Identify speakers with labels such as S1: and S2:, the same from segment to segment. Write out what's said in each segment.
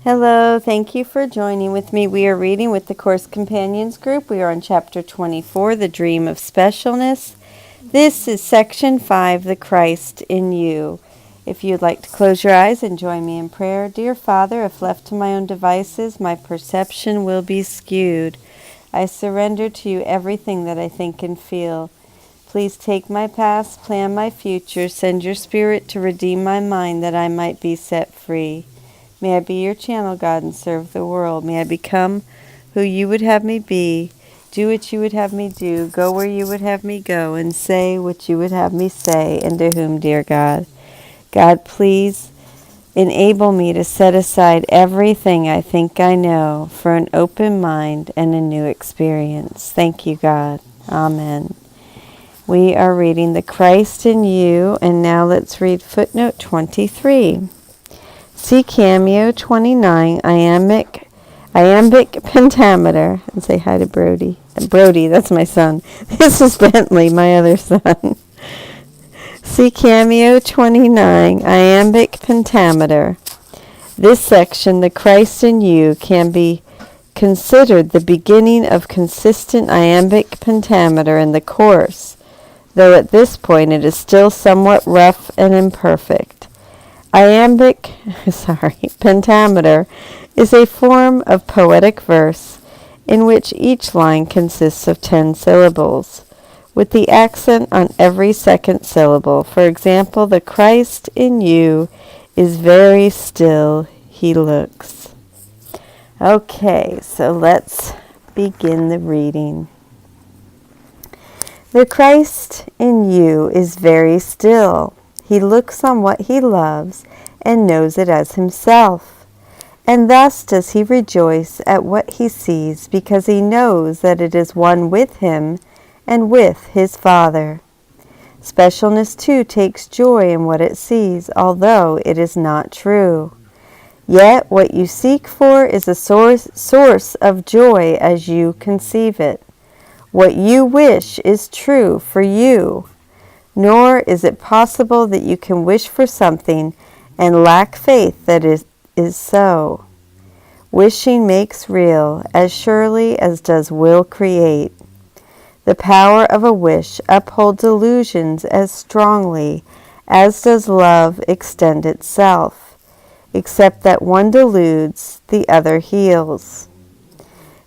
S1: Hello, thank you for joining with me. We are reading with the Course Companions group. We are on Chapter 24, The Dream of Specialness. This is Section 5, The Christ in You. If you'd like to close your eyes and join me in prayer. Dear Father, if left to my own devices, my perception will be skewed. I surrender to you everything that I think and feel. Please take my past, plan my future, send your Spirit to redeem my mind that I might be set free. May I be your channel, God, and serve the world. May I become who you would have me be, do what you would have me do, go where you would have me go, and say what you would have me say, and to whom, dear God. God, please enable me to set aside everything I think I know for an open mind and a new experience. Thank you, God. Amen. We are reading The Christ in You, and now let's read footnote 23. See Cameo 29, iambic pentameter, and say hi to Brody. Brody, that's my son. This is Bentley, my other son. See Cameo 29, iambic pentameter. This section, The Christ in You, can be considered the beginning of consistent iambic pentameter in the course, though at this point it is still somewhat rough and imperfect. Pentameter is a form of poetic verse in which each line consists of 10 syllables, with the accent on every second syllable. For example, the Christ in you is very still, he looks. Okay, so let's begin the reading. The Christ in you is very still. He looks on what he loves and knows it as himself. And thus does he rejoice at what he sees, because he knows that it is one with him and with his Father. Specialness too takes joy in what it sees, although it is not true. Yet what you seek for is a source of joy as you conceive it. What you wish is true for you. Nor is it possible that you can wish for something and lack faith that it is so. Wishing makes real, as surely as does will create. The power of a wish upholds illusions as strongly as does love extend itself, except that one deludes, the other heals.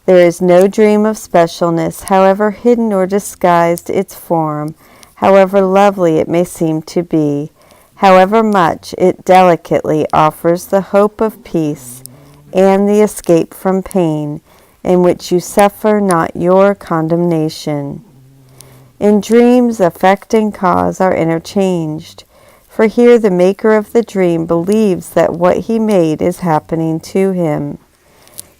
S1: There is no dream of specialness, however hidden or disguised its form, however lovely it may seem to be, however much it delicately offers the hope of peace and the escape from pain, in which you suffer not your condemnation. In dreams, effect and cause are interchanged, for here the maker of the dream believes that what he made is happening to him.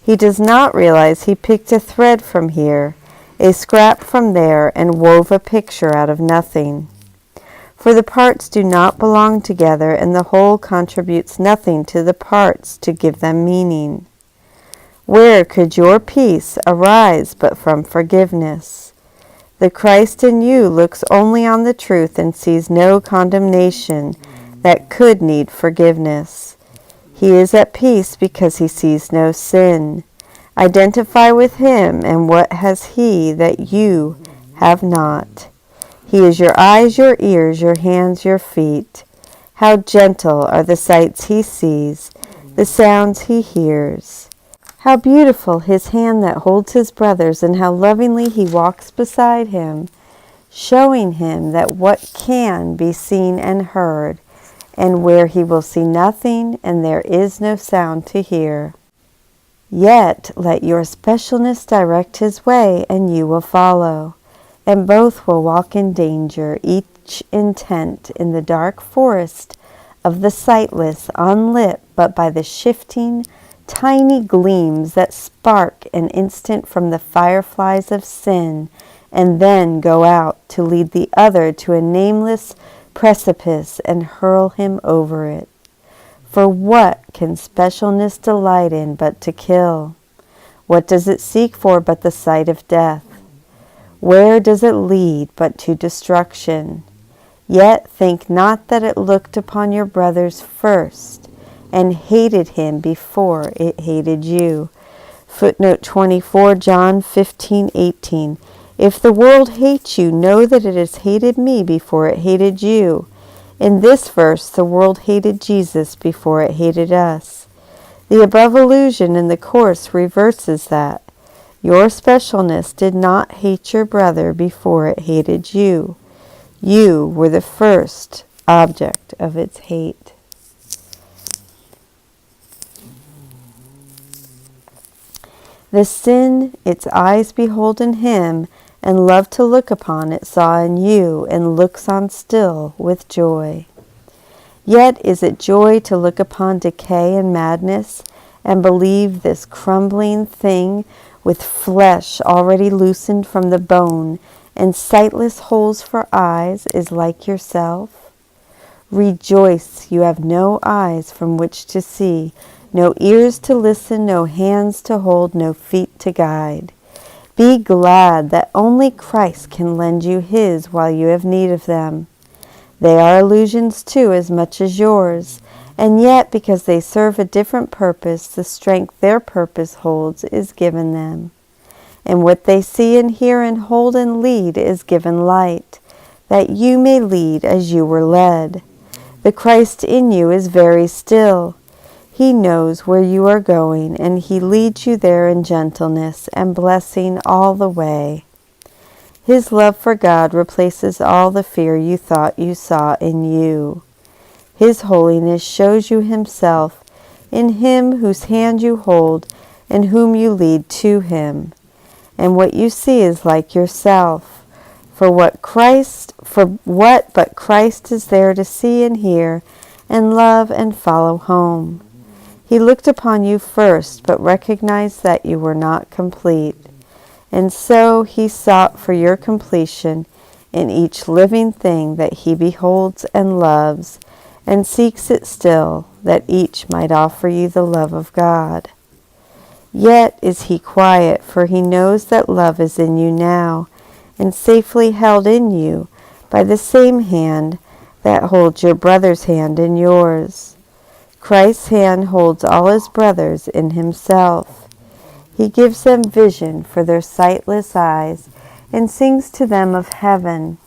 S1: He does not realize he picked a thread from here, a scrap from there, and wove a picture out of nothing. For the parts do not belong together, and the whole contributes nothing to the parts to give them meaning. Where could your peace arise but from forgiveness? The Christ in you looks only on the truth and sees no condemnation that could need forgiveness. He is at peace because he sees no sin. Identify with him, and what has he that you have not? He is your eyes, your ears, your hands, your feet. How gentle are the sights he sees, the sounds he hears. How beautiful his hand that holds his brother's, and how lovingly he walks beside him, showing him that what can be seen and heard, and where he will see nothing, and there is no sound to hear. Yet let your specialness direct his way, and you will follow, and both will walk in danger, each intent in the dark forest of the sightless, unlit but by the shifting, tiny gleams that spark an instant from the fireflies of sin, and then go out to lead the other to a nameless precipice and hurl him over it. For what can specialness delight in but to kill? What does it seek for but the sight of death? Where does it lead but to destruction? Yet think not that it looked upon your brothers first, and hated him before it hated you. Footnote 24, John 15:18. If the world hates you, know that it has hated me before it hated you. In this verse, the world hated Jesus before it hated us. The above allusion in the course reverses that. Your specialness did not hate your brother before it hated you. You were the first object of its hate. The sin its eyes behold in him, and love to look upon, it saw in you, and looks on still with joy. Yet is it joy to look upon decay and madness, and believe this crumbling thing with flesh already loosened from the bone, and sightless holes for eyes, is like yourself? Rejoice, you have no eyes from which to see, no ears to listen, no hands to hold, no feet to guide. Be glad that only Christ can lend you his while you have need of them. They are illusions too, as much as yours, and yet because they serve a different purpose, the strength their purpose holds is given them. And what they see and hear and hold and lead is given light, that you may lead as you were led. The Christ in you is very still. He knows where you are going, and he leads you there in gentleness and blessing all the way. His love for God replaces all the fear you thought you saw in you. His holiness shows you himself in him whose hand you hold and whom you lead to him. And what you see is like yourself. For what but Christ is there to see and hear and love and follow home. He looked upon you first, but recognized that you were not complete. And so he sought for your completion in each living thing that he beholds and loves, and seeks it still, that each might offer you the love of God. Yet is he quiet, for he knows that love is in you now, and safely held in you by the same hand that holds your brother's hand in yours. Christ's hand holds all his brothers in himself. He gives them vision for their sightless eyes, and sings to them of heaven,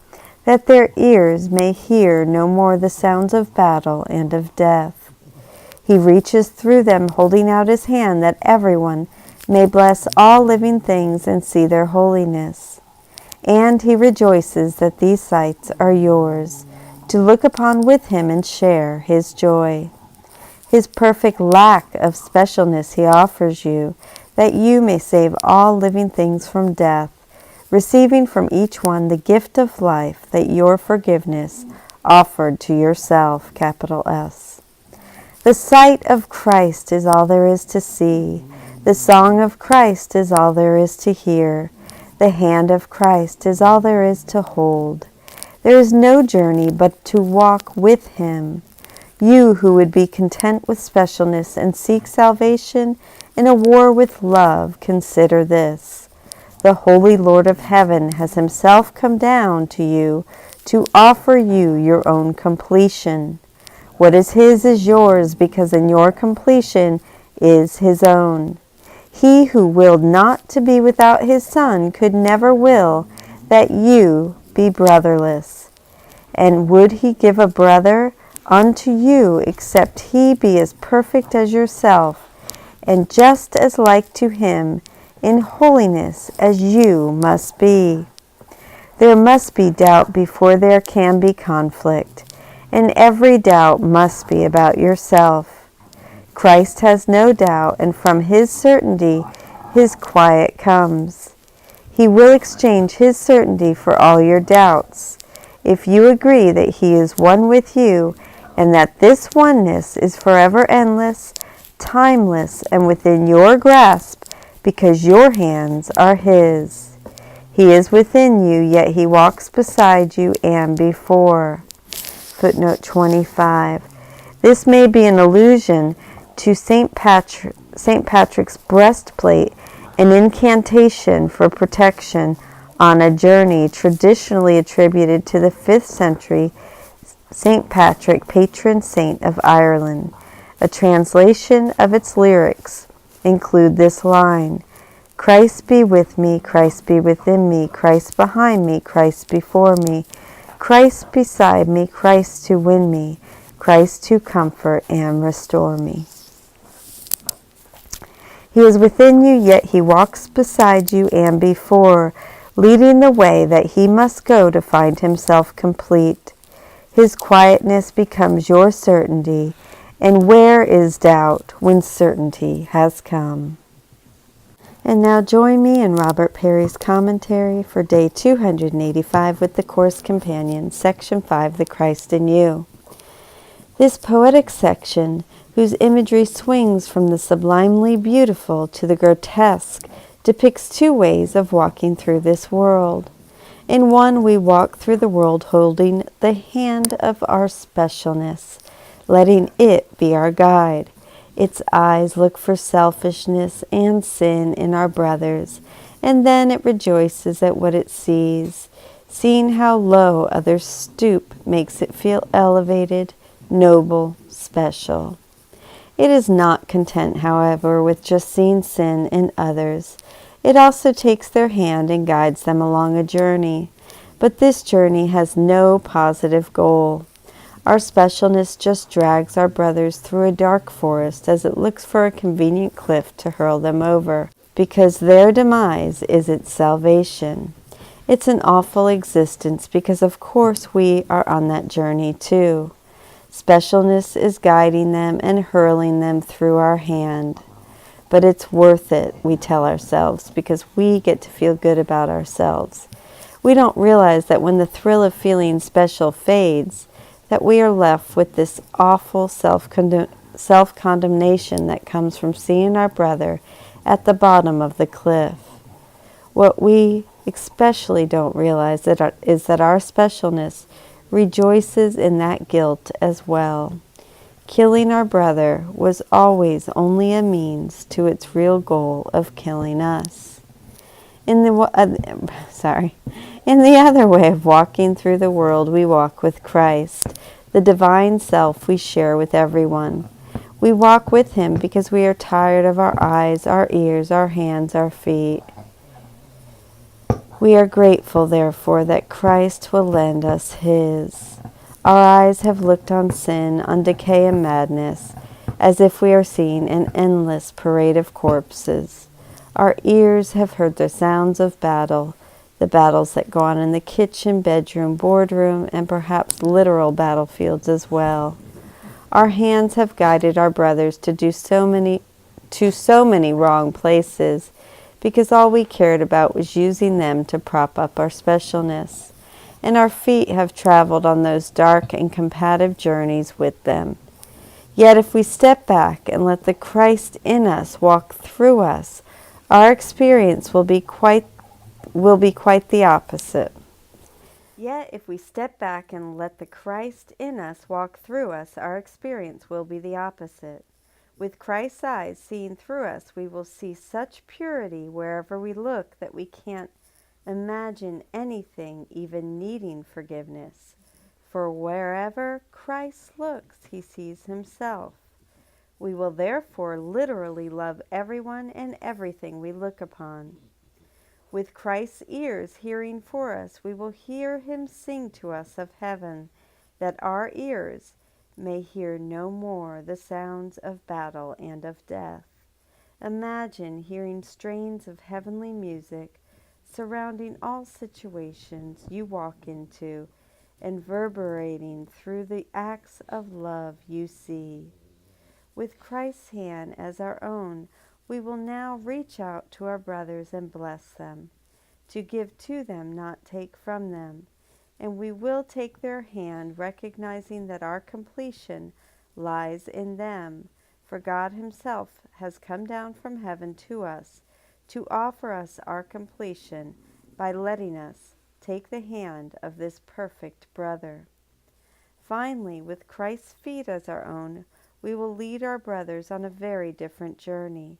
S1: that their ears may hear no more the sounds of battle and of death. He reaches through them, holding out his hand, that everyone may bless all living things and see their holiness. And he rejoices that these sights are yours, to look upon with him and share his joy. His perfect lack of specialness he offers you, that you may save all living things from death, receiving from each one the gift of life that your forgiveness offered to yourself, capital S. The sight of Christ is all there is to see. The song of Christ is all there is to hear. The hand of Christ is all there is to hold. There is no journey but to walk with him. You who would be content with specialness and seek salvation in a war with love, consider this. The Holy Lord of Heaven has himself come down to you to offer you your own completion. What is his is yours, because in your completion is his own. He who willed not to be without his Son could never will that you be brotherless. And would he give a brother unto you, except he be as perfect as yourself, and just as like to him in holiness as you must be? There must be doubt before there can be conflict, and every doubt must be about yourself. Christ has no doubt, and from his certainty his quiet comes. He will exchange his certainty for all your doubts, if you agree that he is one with you, and that this oneness is forever endless, timeless, and within your grasp, because your hands are his. He is within you, yet he walks beside you and before. Footnote 25. This may be an allusion to St. Patrick's breastplate, an incantation for protection on a journey traditionally attributed to the 5th century St. Patrick, patron saint of Ireland. A translation of its lyrics include this line: Christ be with me, Christ be within me, Christ behind me, Christ before me, Christ beside me, Christ to win me, Christ to comfort and restore me. He is within you, yet he walks beside you and before, leading the way that he must go to find himself complete. His quietness becomes your certainty, and where is doubt when certainty has come? And now join me in Robert Perry's commentary for day 285 with the Course Companion, section 5, The Christ in You. This poetic section, whose imagery swings from the sublimely beautiful to the grotesque, depicts two ways of walking through this world. In one, we walk through the world holding the hand of our specialness, letting it be our guide. Its eyes look for selfishness and sin in our brothers, and then it rejoices at what it sees. Seeing how low others stoop makes it feel elevated, noble, special. It is not content, however, with just seeing sin in others. It also takes their hand and guides them along a journey. But this journey has no positive goal. Our specialness just drags our brothers through a dark forest as it looks for a convenient cliff to hurl them over, because their demise is its salvation. It's an awful existence because of course we are on that journey too. Specialness is guiding them and hurling them through our hand. But it's worth it, we tell ourselves, because we get to feel good about ourselves. We don't realize that when the thrill of feeling special fades, that we are left with this awful self-condemnation that comes from seeing our brother at the bottom of the cliff. What we especially don't realize is that our specialness rejoices in that guilt as well. Killing our brother was always only a means to its real goal of killing us. In the other way of walking through the world, we walk with Christ, the divine self we share with everyone. We walk with him because we are tired of our eyes, our ears, our hands, our feet. We are grateful, therefore, that Christ will lend us his. Our eyes have looked on sin, on decay and madness, as if we are seeing an endless parade of corpses. Our ears have heard the sounds of battle, the battles that go on in the kitchen, bedroom, boardroom, and perhaps literal battlefields as well. Our hands have guided our brothers to so many wrong places, because all we cared about was using them to prop up our specialness. And our feet have traveled on those dark and combative journeys with them. Yet if we step back and let the Christ in us walk through us, our experience will be quite the opposite. Yet if we step back and let the Christ in us walk through us, our experience will be the opposite. With Christ's eyes seeing through us, we will see such purity wherever we look that we can't imagine anything even needing forgiveness. For wherever Christ looks, he sees himself. We will therefore literally love everyone and everything we look upon. With Christ's ears hearing for us, we will hear him sing to us of heaven, that our ears may hear no more the sounds of battle and of death. Imagine hearing strains of heavenly music surrounding all situations you walk into and reverberating through the acts of love you see. With Christ's hand as our own, we will now reach out to our brothers and bless them, to give to them, not take from them. And we will take their hand, recognizing that our completion lies in them, for God himself has come down from heaven to us to offer us our completion by letting us take the hand of this perfect brother. Finally, with Christ's feet as our own, we will lead our brothers on a very different journey.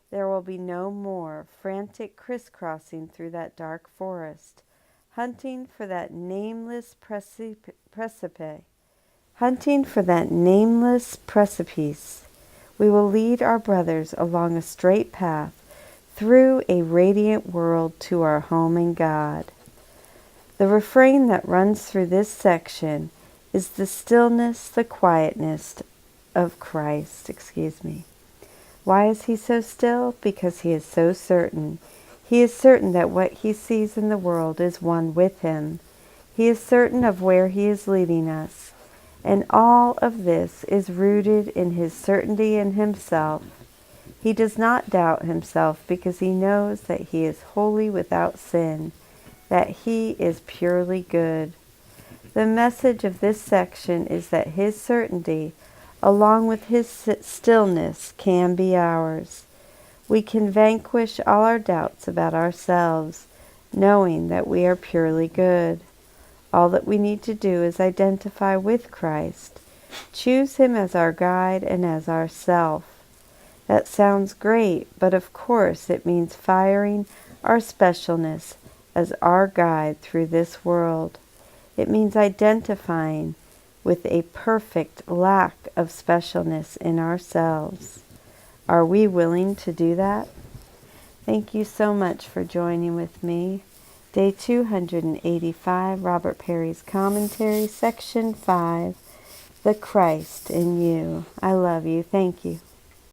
S1: There will be no more frantic crisscrossing through that dark forest, hunting for that nameless precipice. We will lead our brothers along a straight path through a radiant world to our home in God. The refrain that runs through this section is the stillness, the quietness of Christ. Why is he so still? Because he is so certain. He is certain that what he sees in the world is one with him. He is certain of where he is leading us. And all of this is rooted in his certainty in himself. He does not doubt himself because he knows that he is wholly without sin, that he is purely good. The message of this section is that his certainty, along with his stillness, can be ours. We can vanquish all our doubts about ourselves, knowing that we are purely good. All that we need to do is identify with Christ, choose him as our guide and as our self. That sounds great, but of course it means firing our specialness as our guide through this world. It means identifying with a perfect lack of specialness in ourselves. Are we willing to do that? Thank you so much for joining with me. Day 285, Robert Perry's Commentary, Section 5, The Christ in You. I love you. Thank you.